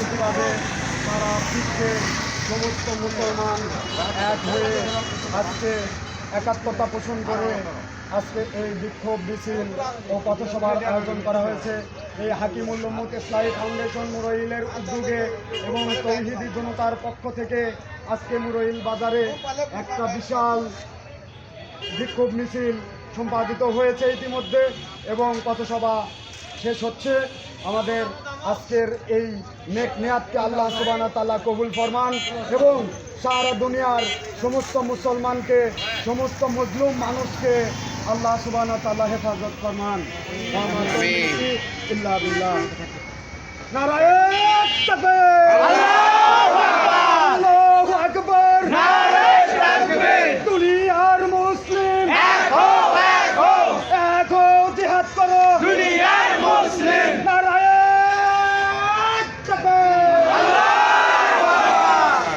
প্রতিবাদে সারা বিশ্বে সমস্ত মুসলমান এক হয়ে আজকে একাত্মতা পোষণ করে আজকে এই বিক্ষোভ মিছিল ও পথসভার আয়োজন করা হয়েছে। এই হাকিমুল উম্মত ইসলামী ফাউন্ডেশন মুরইলের উদ্যোগে এবং তৌহিদি জনতার পক্ষ থেকে আজকে মুরইল বাজারে একটা বিশাল বিক্ষোভ মিছিল সম্পাদিত হয়েছে ইতিমধ্যে এবং পথসভা শেষ হচ্ছে। আমাদের আজকের এই নেক নিয়াতকে আল্লাহ সুবহানাহু ওয়া তাআলা কবুল ফরমান এবং সারা দুনিয়ার সমস্ত মুসলমানকে, সমস্ত মজলুম মানুষকে আল্লাহ সুবহানাহু ওয়া তাআলা হেফাজত ফরমান। ইল্লা বিল্লাহ। নারায়ে তাকবীর, আল্লাহু আকবার, নারায়ে তাকবীর। দুনিয়ার মুসলিম এক হও, জিহাদ করো দুনিয়ার মুসলিম। নারায়ে তাকবীর, আল্লাহু আকবার।